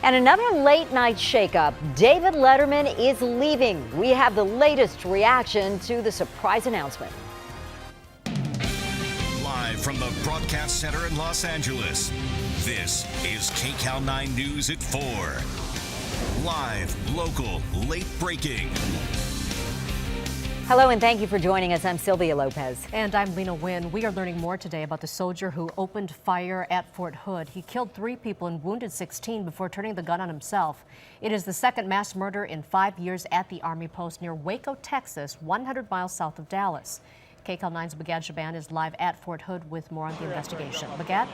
And another late night shakeup. David Letterman is leaving. We have the latest reaction to the surprise announcement. Live from the broadcast center in Los Angeles, this is KCAL 9 News at 4. Live, local, late breaking. Hello and thank you for joining us. I'm Sylvia Lopez. And I'm Lena Wynn. We are learning more today about the soldier who opened fire at Fort Hood. He killed 3 people and wounded 16 before turning the gun on himself. It is the second mass murder in 5 years at the Army post near Waco, Texas, 100 miles south of Dallas. KCAL 9's Bagad Shaban is live at Fort Hood with more on the investigation. Bagad?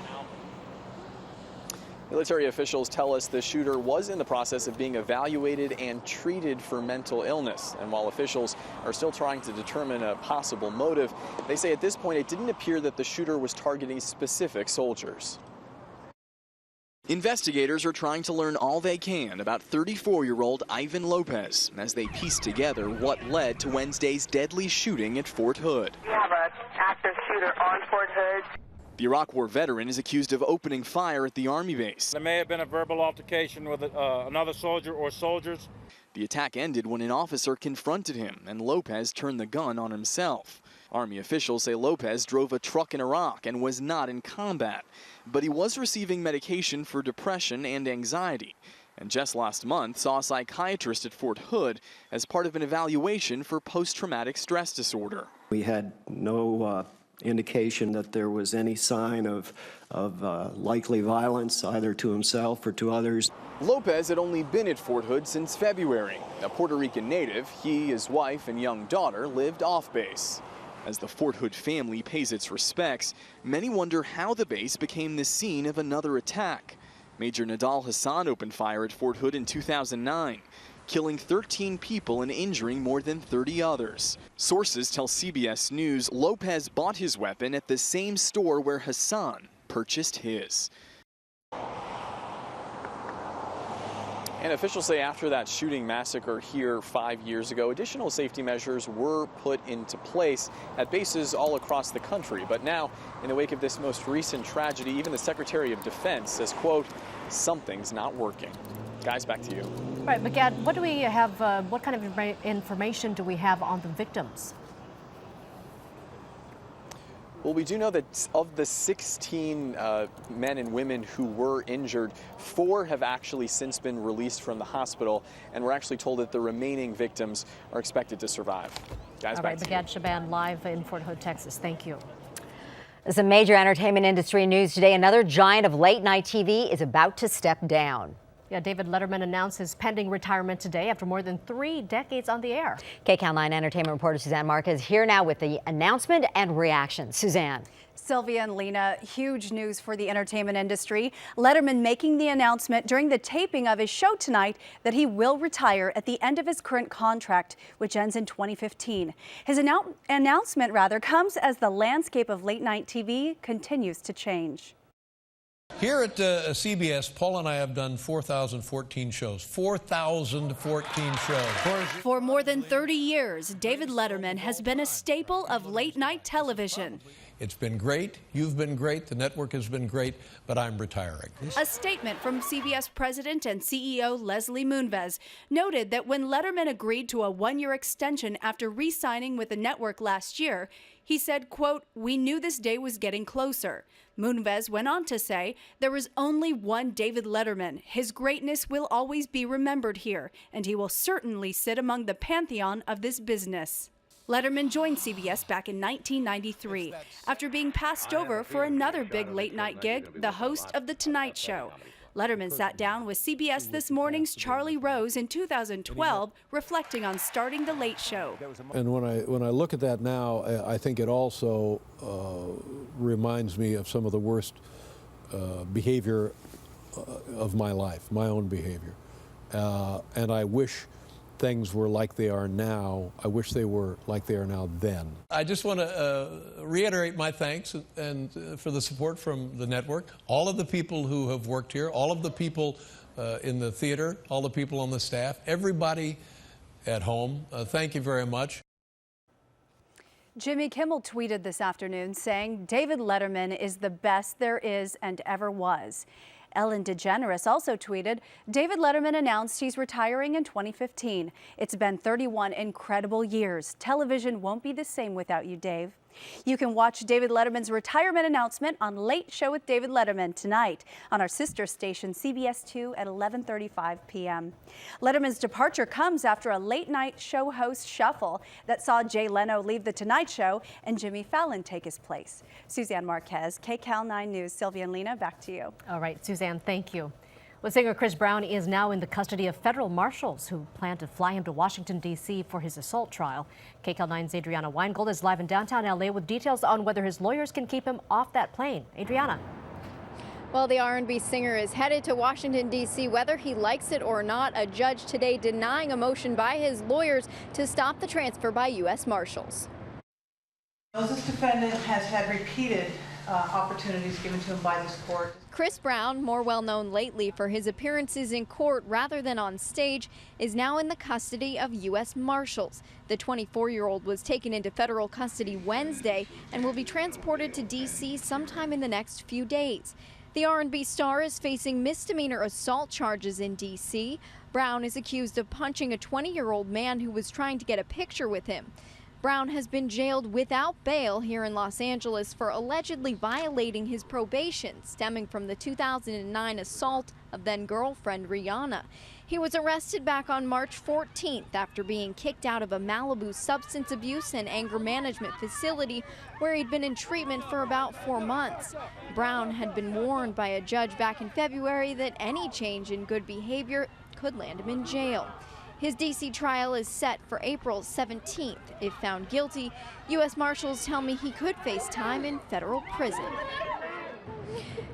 Military officials tell us the shooter was in the process of being evaluated and treated for mental illness. And while officials are still trying to determine a possible motive, they say at this point it didn't appear that the shooter was targeting specific soldiers. Investigators are trying to learn all they can about 34-year-old Ivan Lopez as they piece together what led to Wednesday's deadly shooting at Fort Hood. We have an active shooter on Fort Hood. The Iraq War veteran is accused of opening fire at the Army base. There may have been a verbal altercation with another soldier or soldiers. The attack ended when an officer confronted him and Lopez turned the gun on himself. Army officials say Lopez drove a truck in Iraq and was not in combat, but he was receiving medication for depression and anxiety. And just last month saw a psychiatrist at Fort Hood as part of an evaluation for post-traumatic stress disorder. We had no indication that there was any sign of likely violence, either to himself or to others. Lopez had only been at Fort Hood since February. A Puerto Rican native, he, his wife, and young daughter lived off base. As the Fort Hood family pays its respects, many wonder how the base became the scene of another attack. Major Nadal Hassan opened fire at Fort Hood in 2009. Killing 13 people and injuring more than 30 others. Sources tell CBS News Lopez bought his weapon at the same store where Hassan purchased his. And officials say after that shooting massacre here 5 years ago, additional safety measures were put into place at bases all across the country. But now, in the wake of this most recent tragedy, even the Secretary of Defense says, quote, something's not working. Guys, back to you. All right, Bagad, what do we have? What kind of information do we have on the victims? Well, we do know that of the 16 men and women who were injured, 4 have actually since been released from the hospital, and we're actually told that the remaining victims are expected to survive. Guys, all right, Bagad Shaban live in Fort Hood, Texas. Thank you. Some major entertainment industry news today. Another giant of late night TV is about to step down. Yeah, David Letterman announced his pending retirement today after more than 3 decades on the air. KCAL 9 entertainment reporter Suzanne Marquez here now with the announcement and reaction. Suzanne. Sylvia and Lena, huge news for the entertainment industry. Letterman making the announcement during the taping of his show tonight that he will retire at the end of his current contract, which ends in 2015. His announcement comes as the landscape of late night TV continues to change. Here at CBS, Paul and I have done 4,014 shows. 4,014 shows. For more than 30 years, David Letterman has been a staple of late-night television. It's been great. You've been great. The network has been great, but I'm retiring. A statement from CBS President and CEO Leslie Moonves noted that when Letterman agreed to a 1-year extension after re-signing with the network last year, he said, quote, "We knew this day was getting closer." Moonves went on to say, "There is only one David Letterman. His greatness will always be remembered here, and he will certainly sit among the pantheon of this business." Letterman joined CBS back in 1993 after being passed over for another big late-night gig, the host of The Tonight Show. Letterman sat down with CBS This Morning's Charlie Rose in 2012, reflecting on starting The Late Show. And when I look at that now, I think it also reminds me of some of the worst behavior of my life, my own behavior. And I wish things were like they are now. I wish they were like they are now then. I just want to reiterate my thanks and for the support from the network, all of the people who have worked here, all of the people in the theater, all the people on the staff, everybody at home. Thank you very much. Jimmy Kimmel tweeted this afternoon saying David Letterman is the best there is and ever was. Ellen DeGeneres also tweeted, David Letterman announced he's retiring in 2015. It's been 31 incredible years. Television won't be the same without you, Dave. You can watch David Letterman's retirement announcement on Late Show with David Letterman tonight on our sister station CBS 2 at 11:35 p.m. Letterman's departure comes after a late-night show host shuffle that saw Jay Leno leave The Tonight Show and Jimmy Fallon take his place. Suzanne Marquez, KCAL 9 News. Sylvia and Lena, back to you. All right, Suzanne, thank you. Well, singer Chris Brown is now in the custody of federal marshals who plan to fly him to Washington, D.C. for his assault trial. KCAL 9's Adriana Weingold is live in downtown L.A. with details on whether his lawyers can keep him off that plane. Adriana. Well, the R&B singer is headed to Washington, D.C. whether he likes it or not. A judge today denying a motion by his lawyers to stop the transfer by U.S. Marshals. This defendant has had repeated opportunities given to him by this court. Chris Brown, more well known lately for his appearances in court rather than on stage, is now in the custody of U.S. Marshals. The 24-year-old was taken into federal custody Wednesday and will be transported to D.C. sometime in the next few days. The R&B star is facing misdemeanor assault charges in D.C. Brown is accused of punching a 20-year-old man who was trying to get a picture with him. Brown has been jailed without bail here in Los Angeles for allegedly violating his probation stemming from the 2009 assault of then-girlfriend Rihanna. He was arrested back on March 14th after being kicked out of a Malibu substance abuse and anger management facility where he'd been in treatment for about 4 months. Brown had been warned by a judge back in February that any change in good behavior could land him in jail. His D.C. trial is set for April 17th. If found guilty, U.S. Marshals tell me he could face time in federal prison.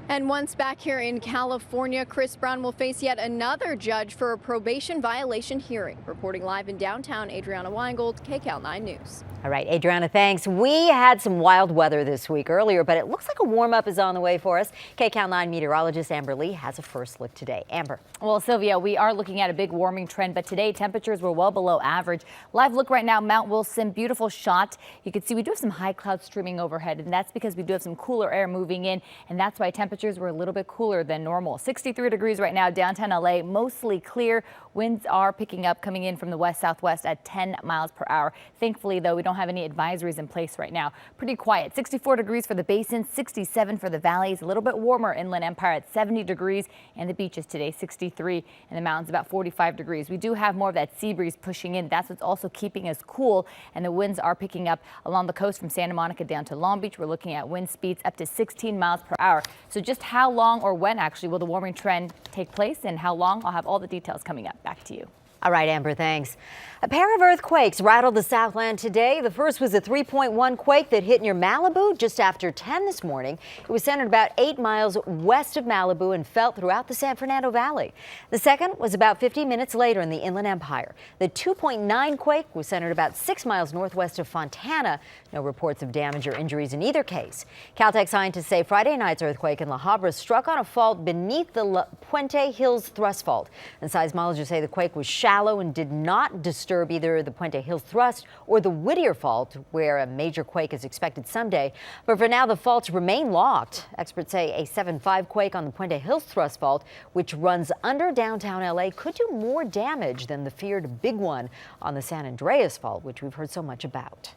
And once back here in California, Chris Brown will face yet another judge for a probation violation hearing. Reporting live in downtown, Adriana Weingold, KCAL 9 News. All right, Adriana, thanks. We had some wild weather this week earlier, but it looks like a warm-up is on the way for us. KCAL 9 meteorologist Amber Lee has a first look today. Amber. Well, Sylvia, we are looking at a big warming trend, but today temperatures were well below average. Live look right now, Mount Wilson, beautiful shot. You can see we do have some high clouds streaming overhead, and that's because we do have some cooler air moving in, and that's why temperatures were a little bit cooler than normal. 63 degrees right now, downtown LA, mostly clear. Winds are picking up, coming in from the west-southwest at 10 miles per hour. Thankfully, though, we don't have any advisories in place right now. Pretty quiet. 64 degrees for the basin, 67 for the valleys, a little bit warmer Inland Empire at 70 degrees, and the beaches today 63, and the mountains about 45 degrees. We do have more of that sea breeze pushing in. That's what's also keeping us cool, and the winds are picking up along the coast from Santa Monica down to Long Beach. We're looking at wind speeds up to 16 miles per hour. So just how long or when actually will the warming trend take place and how long? I'll have all the details coming up. Back to you. All right, Amber, thanks. A pair of earthquakes rattled the Southland today. The first was a 3.1 quake that hit near Malibu just after 10 this morning. It was centered about 8 miles west of Malibu and felt throughout the San Fernando Valley. The second was about 50 minutes later in the Inland Empire. The 2.9 quake was centered about 6 miles northwest of Fontana. No reports of damage or injuries in either case. Caltech scientists say Friday night's earthquake in La Habra struck on a fault beneath the Puente Hills thrust fault. And seismologists say the quake was shallow and did not disturb either the Puente Hills thrust or the Whittier fault, where a major quake is expected someday. But for now, the faults remain locked. Experts say a 7.5 quake on the Puente Hills thrust fault, which runs under downtown LA, could do more damage than the feared big one on the San Andreas fault, which we've heard so much about.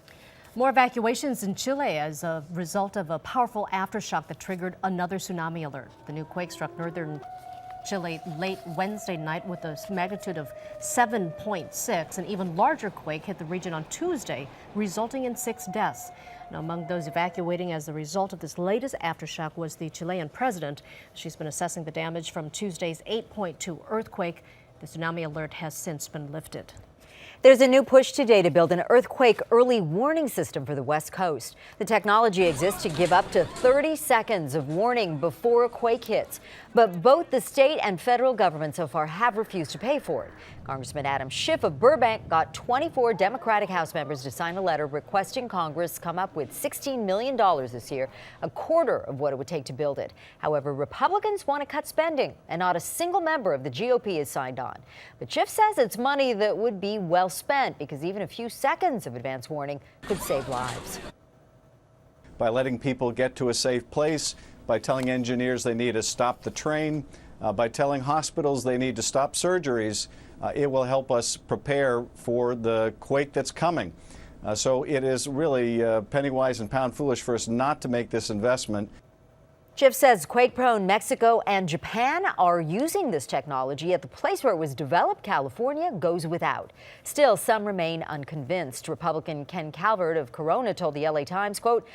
More evacuations in Chile as a result of a powerful aftershock that triggered another tsunami alert. The new quake struck northern Chile late Wednesday night with a magnitude of 7.6. An even larger quake hit the region on Tuesday, resulting in 6 deaths. Now, among those evacuating as a result of this latest aftershock was the Chilean president. She's been assessing the damage from Tuesday's 8.2 earthquake. The tsunami alert has since been lifted. There's a new push today to build an earthquake early warning system for the West Coast. The technology exists to give up to 30 seconds of warning before a quake hits. But both the state and federal government so far have refused to pay for it. Congressman Adam Schiff of Burbank got 24 Democratic House members to sign a letter requesting Congress come up with $16 million this year, a quarter of what it would take to build it. However, Republicans want to cut spending, and not a single member of the GOP has signed on. But Schiff says it's money that would be well spent because even a few seconds of advance warning could save lives. By letting people get to a safe place, by telling engineers they need to stop the train, by telling hospitals they need to stop surgeries. It will help us prepare for the quake that's coming. So it is really penny wise and pound foolish for us not to make this investment. Schiff says quake-prone Mexico and Japan are using this technology, yet the place where it was developed, California, goes without. Still, some remain unconvinced. Republican Ken Calvert of Corona told the LA Times, quote,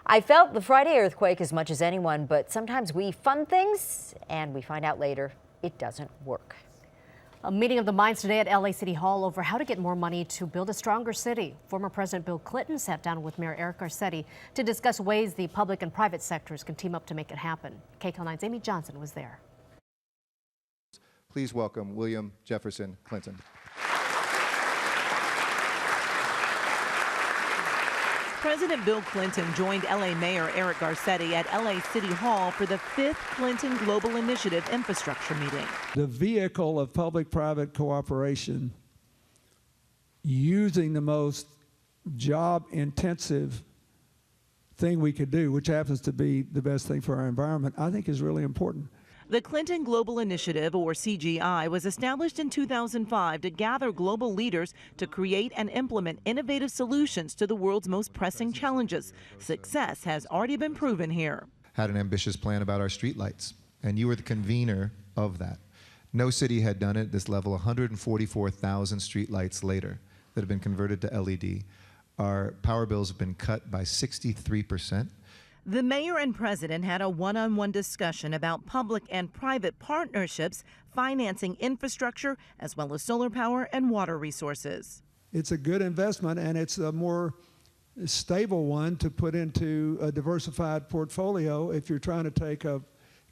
"I felt the Friday earthquake as much as anyone, but sometimes we fund things and we find out later it doesn't work." A meeting of the minds today at LA City Hall over how to get more money to build a stronger city. Former President Bill Clinton sat down with Mayor Eric Garcetti to discuss ways the public and private sectors can team up to make it happen. KCAL 9's Amy Johnson was there. Please welcome William Jefferson Clinton. President Bill Clinton joined LA Mayor Eric Garcetti at LA City Hall for the 5th Clinton Global Initiative infrastructure meeting. The vehicle of public-private cooperation, using the most job-intensive thing we could do, which happens to be the best thing for our environment, I think is really important. The Clinton Global Initiative, or CGI, was established in 2005 to gather global leaders to create and implement innovative solutions to the world's most pressing challenges. Success has already been proven here. Had an ambitious plan about our streetlights, and you were the convener of that. No city had done it at this level. 144,000 streetlights later that have been converted to LED. Our power bills have been cut by 63%. The mayor and president had a one-on-one discussion about public and private partnerships, financing infrastructure, as well as solar power and water resources. It's a good investment, and it's a more stable one to put into a diversified portfolio if you're trying to take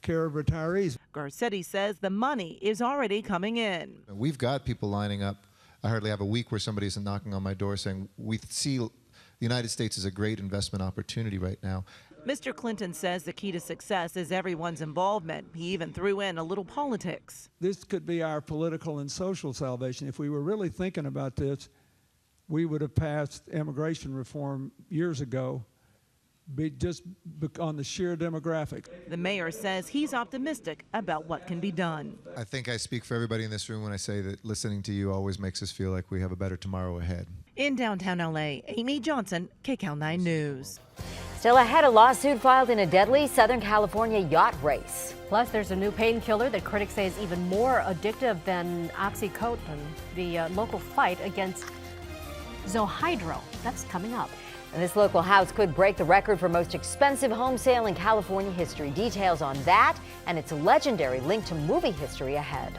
care of retirees. Garcetti says the money is already coming in. We've got people lining up. I hardly have a week where somebody isn't knocking on my door saying, we see the United States is a great investment opportunity right now. Mr. Clinton says the key to success is everyone's involvement. He even threw in a little politics. This could be our political and social salvation. If we were really thinking about this, we would have passed immigration reform years ago, just on the sheer demographic. The mayor says he's optimistic about what can be done. I think I speak for everybody in this room when I say that listening to you always makes us feel like we have a better tomorrow ahead. In downtown LA, Amy Johnson, KCAL 9 News. Still ahead, a lawsuit filed in a deadly Southern California yacht race. Plus, there's a new painkiller that critics say is even more addictive than oxycodone, the local fight against Zohydro. That's coming up. And this local house could break the record for most expensive home sale in California history. Details on that and its legendary link to movie history ahead.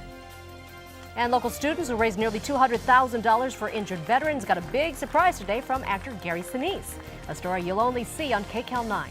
And local students will raise nearly $200,000 for injured veterans. Got a big surprise today from actor Gary Sinise. A story you'll only see on KCAL 9.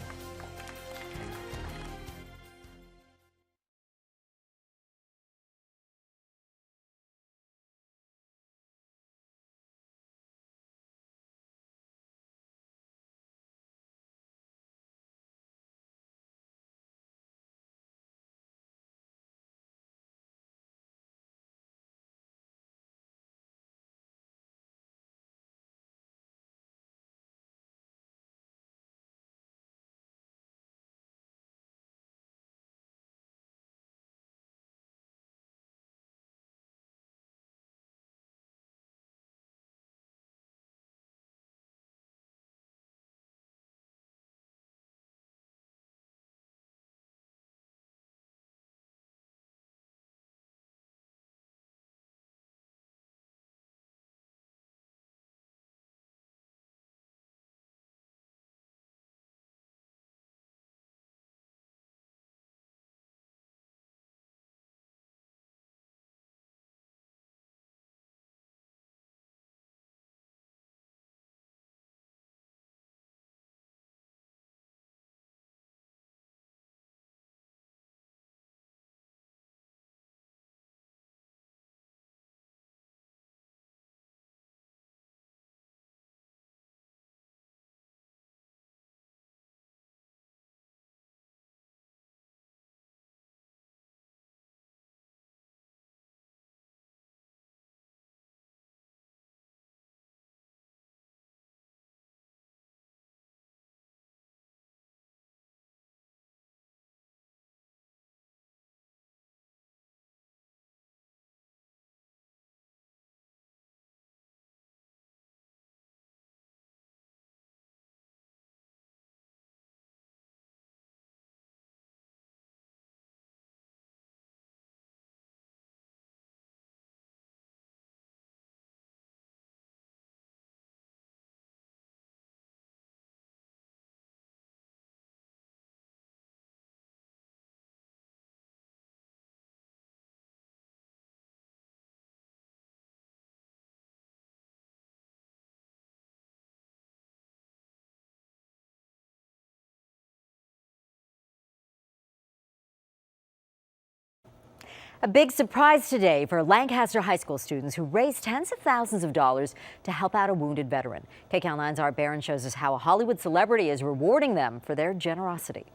A big surprise today for Lancaster High School students who raised tens of thousands of dollars to help out a wounded veteran. KCAL 9's Art Barron shows us how a Hollywood celebrity is rewarding them for their generosity.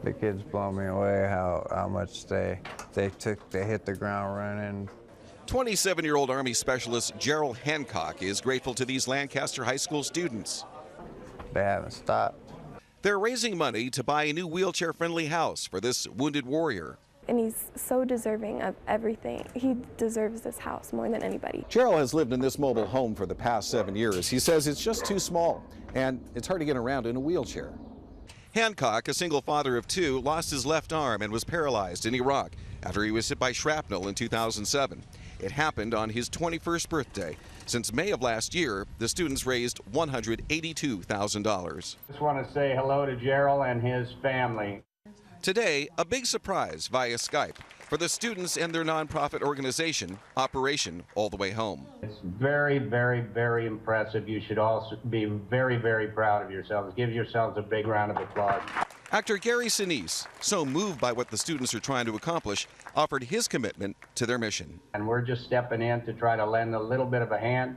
The kids blow me away how much they hit the ground running. 27-year-old Army Specialist Gerald Hancock is grateful to these Lancaster High School students. They haven't stopped. They're raising money to buy a new wheelchair-friendly house for this wounded warrior. And he's so deserving of everything. He deserves this house more than anybody. Gerald has lived in this mobile home for the past 7 years. He says it's just too small, and it's hard to get around in a wheelchair. Hancock, a single father of two, lost his left arm and was paralyzed in Iraq after he was hit by shrapnel in 2007. It happened on his 21st birthday. Since May of last year, the students raised $182,000. Just want to say hello to Gerald and his family. Today, a big surprise via Skype for the students and their nonprofit organization, Operation All the Way Home. It's very, very, very impressive. You should also be very, very proud of yourselves. Give yourselves a big round of applause. Actor Gary Sinise, so moved by what the students are trying to accomplish, offered his commitment to their mission. And we're just stepping in to try to lend a little bit of a hand.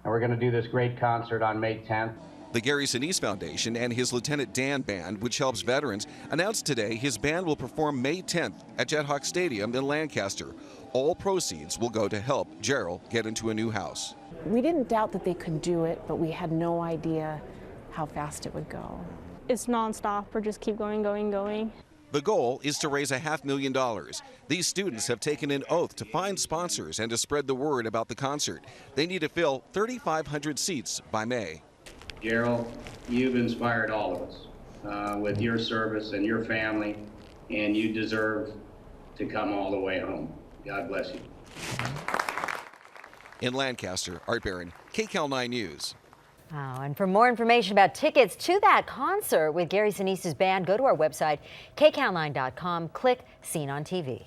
And we're going to do this great concert on May 10th. The Gary Sinise Foundation and his Lieutenant Dan Band, which helps veterans, announced today his band will perform May 10th at Jethawk Stadium in Lancaster. All proceeds will go to help Gerald get into a new house. We didn't doubt that they could do it, but we had no idea how fast it would go. It's nonstop. We're just keep going, going, going. The goal is to raise $500,000. These students have taken an oath to find sponsors and to spread the word about the concert. They need to fill 3,500 seats by May. Gerald, you've inspired all of us with your service and your family, and you deserve to come all the way home. God bless you. In Lancaster, Art Barron, KCAL 9 News. Oh, and for more information about tickets to that concert with Gary Sinise's band, go to our website, kcal9.com, click Seen on TV.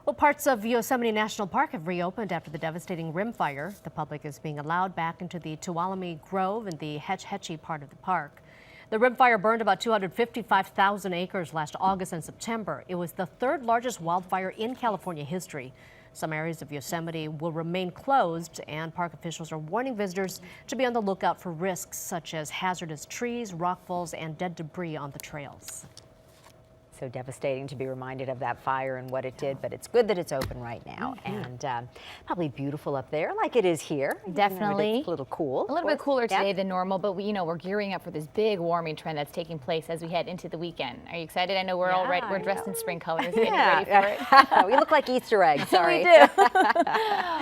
Well, parts of Yosemite National Park have reopened after the devastating rim fire. The public is being allowed back into the Tuolumne Grove and the Hetch Hetchy part of the park. The rim fire burned about 255,000 acres last August and September. It was the third largest wildfire in California history. Some areas of Yosemite will remain closed, and park officials are warning visitors to be on the lookout for risks such as hazardous trees, rockfalls, and dead debris on the trails. So devastating to be reminded of that fire and what it did, but it's good that it's open right now. And probably beautiful up there like it is here. Definitely. It's a little cool. A little bit cooler today than normal, but we're gearing up for this big warming trend that's taking place as we head into the weekend. Are you excited? I know we're all right. We're dressed in spring colors, getting ready for it. We look like Easter eggs, sorry. We do.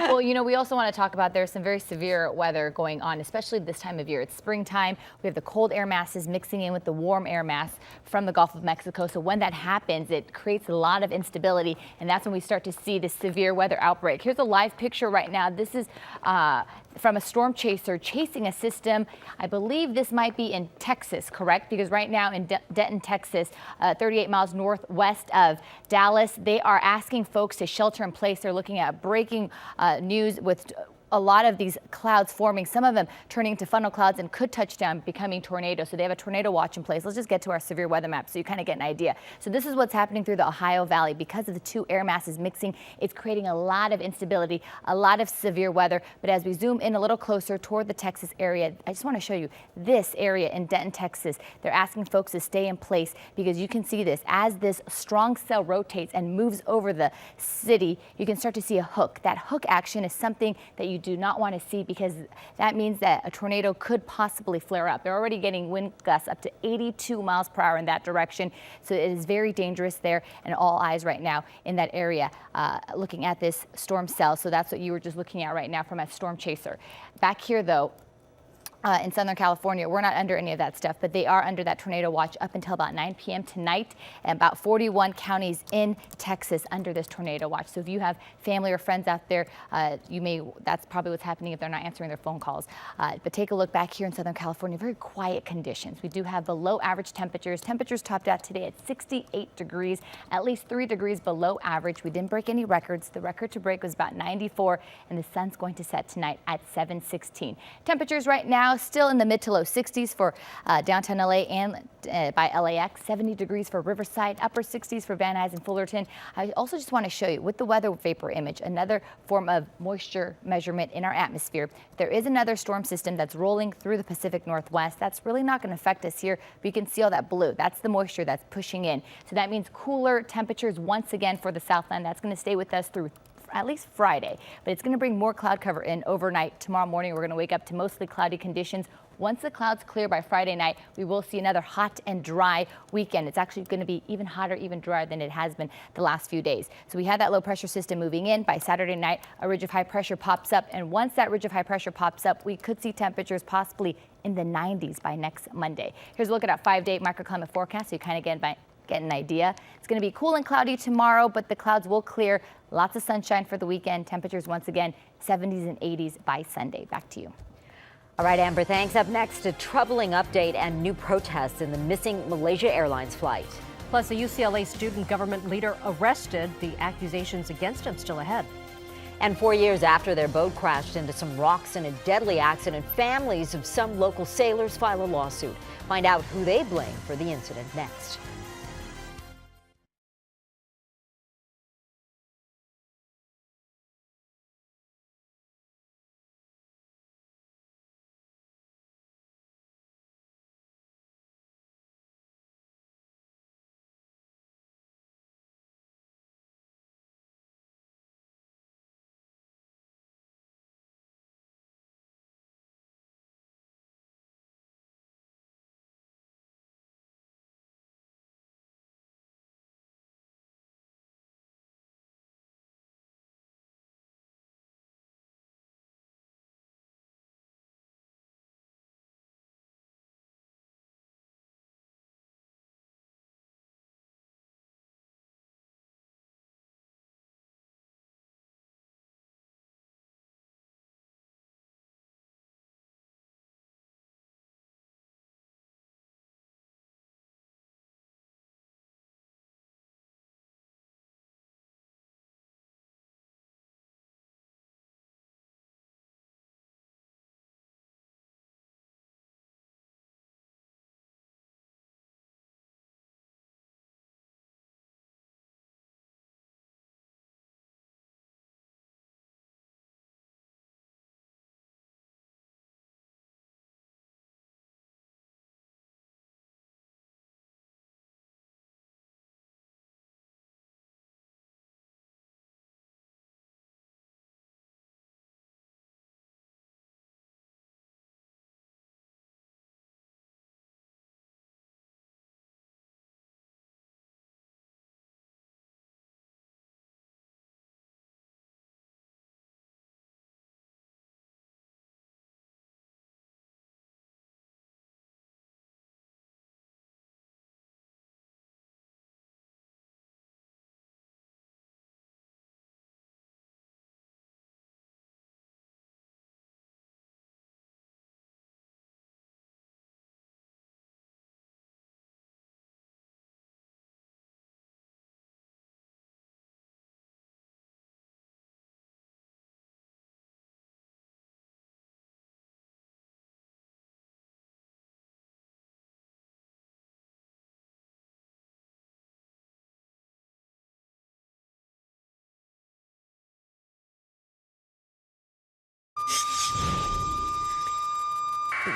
Well, we also want to talk about there's some very severe weather going on, especially this time of year. It's springtime. We have the cold air masses mixing in with the warm air mass from the Gulf of Mexico. So when that happens, it creates a lot of instability, and that's when we start to see this severe weather outbreak. Here's a live picture right now. This is from a storm chaser chasing a system. I believe this might be in Texas, correct? Because right now in Denton, Texas, 38 miles northwest of Dallas, they are asking folks to shelter in place. They're looking at breaking news with a lot of these clouds forming, some of them turning into funnel clouds and could touch down, becoming tornadoes. So they have a tornado watch in place. Let's just get to our severe weather map so you kind of get an idea. So this is what's happening through the Ohio Valley. Because of the two air masses mixing, it's creating a lot of instability, a lot of severe weather. But as we zoom in a little closer toward the Texas area, I just want to show you this area in Denton, Texas. They're asking folks to stay in place because you can see this. As this strong cell rotates and moves over the city, you can start to see a hook. That hook action is something that you do not want to see because that means that a tornado could possibly flare up. They're already getting wind gusts up to 82 miles per hour in that direction. So it is very dangerous there, and all eyes right now in that area looking at this storm cell. So that's what you were just looking at right now from a storm chaser. Back here though, in Southern California, we're not under any of that stuff, but they are under that tornado watch up until about 9 p.m. tonight, and about 41 counties in Texas under this tornado watch. So if you have family or friends out there, that's probably what's happening if they're not answering their phone calls. But take a look back here in Southern California, very quiet conditions. We do have below average temperatures. Temperatures topped out today at 68 degrees, at least 3 degrees below average. We didn't break any records. The record to break was about 94, and the sun's going to set tonight at 7:16. Temperatures right now now, still in the mid to low 60s for downtown LA and by LAX, 70 degrees for Riverside, upper 60s for Van Nuys and Fullerton. I also just want to show you with the weather vapor image, another form of moisture measurement in our atmosphere. There is another storm system that's rolling through the Pacific Northwest. That's really not going to affect us here, but you can see all that blue. That's the moisture that's pushing in. So that means cooler temperatures once again for the Southland. That's going to stay with us through at least Friday, but it's going to bring more cloud cover in overnight. Tomorrow morning, we're going to wake up to mostly cloudy conditions. Once the clouds clear by Friday night, we will see another hot and dry weekend. It's actually going to be even hotter, even drier than it has been the last few days. So we have that low pressure system moving in. By Saturday night, a ridge of high pressure pops up. And once that ridge of high pressure pops up, we could see temperatures possibly in the 90s by next Monday. Here's a look at our 5-day microclimate forecast so you kind of get an idea. It's going to be cool and cloudy tomorrow, but the clouds will clear. Lots of sunshine for the weekend. Temperatures once again 70s and 80s by Sunday. Back to you. All right, Amber, thanks. Up next, a troubling update and new protests in the missing Malaysia Airlines flight. Plus, a UCLA student government leader arrested. The accusations against him still ahead. And 4 years after their boat crashed into some rocks in a deadly accident, families of some local sailors file a lawsuit. Find out who they blame for the incident next.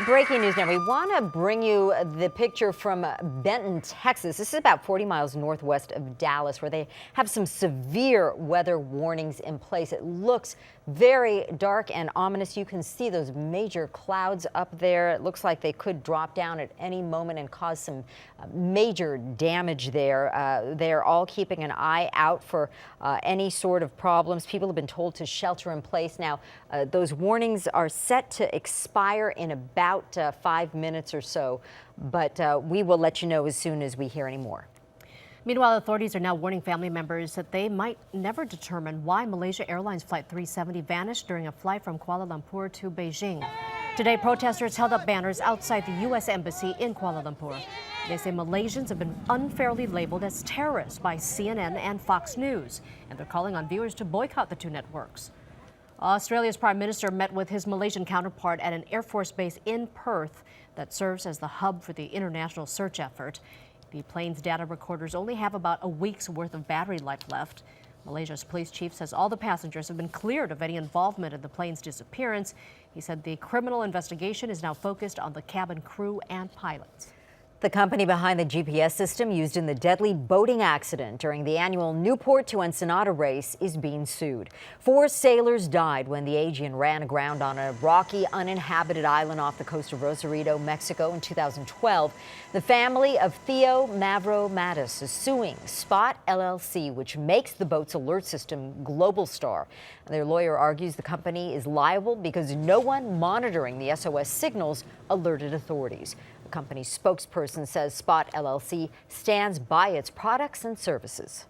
Breaking news now. We want to bring you the picture from Benton, Texas. This is about 40 miles northwest of Dallas, where they have some severe weather warnings in place. It looks very dark and ominous. You can see those major clouds up there. It looks like they could drop down at any moment and cause some major damage there. They're all keeping an eye out for any sort of problems. People have been told to shelter in place. Now, those warnings are set to expire in about 5 minutes or so, but we will let you know as soon as we hear any more. Meanwhile, authorities are now warning family members that they might never determine why Malaysia Airlines Flight 370 vanished during a flight from Kuala Lumpur to Beijing. Today, protesters held up banners outside the U.S. Embassy in Kuala Lumpur. They say Malaysians have been unfairly labeled as terrorists by CNN and Fox News, and they're calling on viewers to boycott the two networks. Australia's Prime Minister met with his Malaysian counterpart at an Air Force base in Perth that serves as the hub for the international search effort. The plane's data recorders only have about a week's worth of battery life left. Malaysia's police chief says all the passengers have been cleared of any involvement in the plane's disappearance. He said the criminal investigation is now focused on the cabin crew and pilots. The company behind the GPS system used in the deadly boating accident during the annual Newport to Ensenada race is being sued. 4 sailors died when the Aegean ran aground on a rocky, uninhabited island off the coast of Rosarito, Mexico in 2012. The family of Theo Mavro Mattis is suing Spot LLC, which makes the boat's alert system Global Star. Their lawyer argues the company is liable because no one monitoring the SOS signals alerted authorities. The company's spokesperson says Spot LLC stands by its products and services.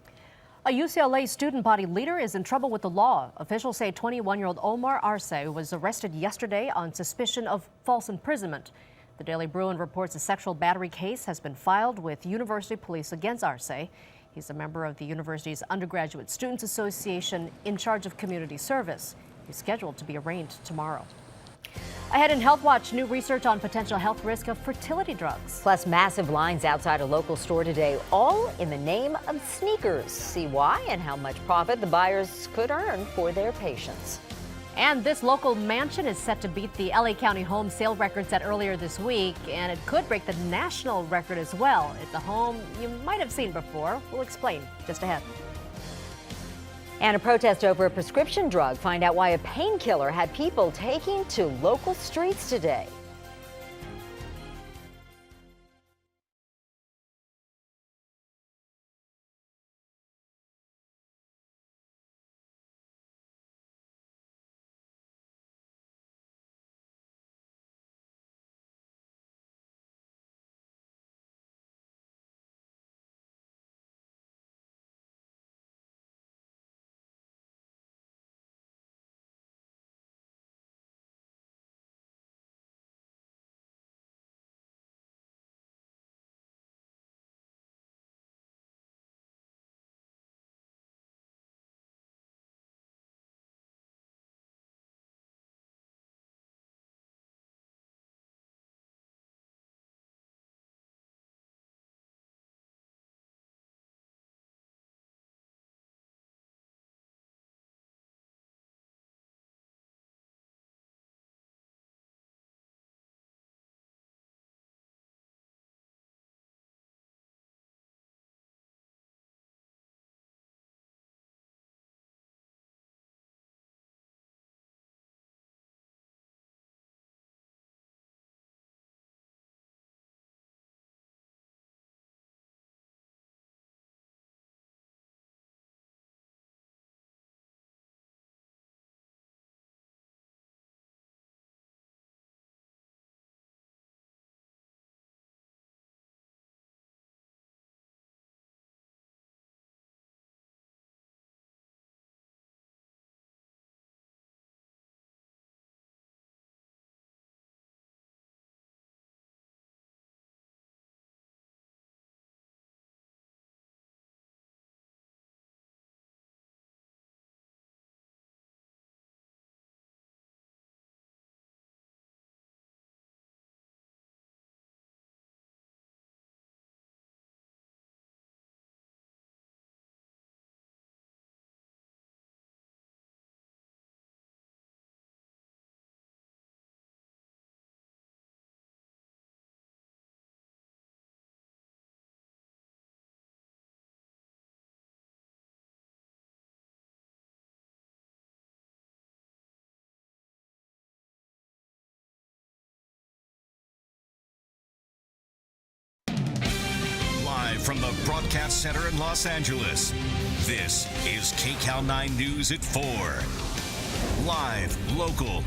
A UCLA student body leader is in trouble with the law. Officials say 21-year-old Omar Arce was arrested yesterday on suspicion of false imprisonment. The Daily Bruin reports a sexual battery case has been filed with university police against Arce. He's a member of the university's Undergraduate Students Association in charge of community service. He's scheduled to be arraigned tomorrow. Ahead in Health Watch, new research on potential health risk of fertility drugs. Plus, massive lines outside a local store today, all in the name of sneakers. See why and how much profit the buyers could earn for their patients. And this local mansion is set to beat the LA County home sale record set earlier this week, and it could break the national record as well. It's a home you might have seen before. We'll explain just ahead. And a protest over a prescription drug. Find out why a painkiller had people taking to local streets today. From the Broadcast Center in Los Angeles, this is KCAL 9 News at 4. Live, local,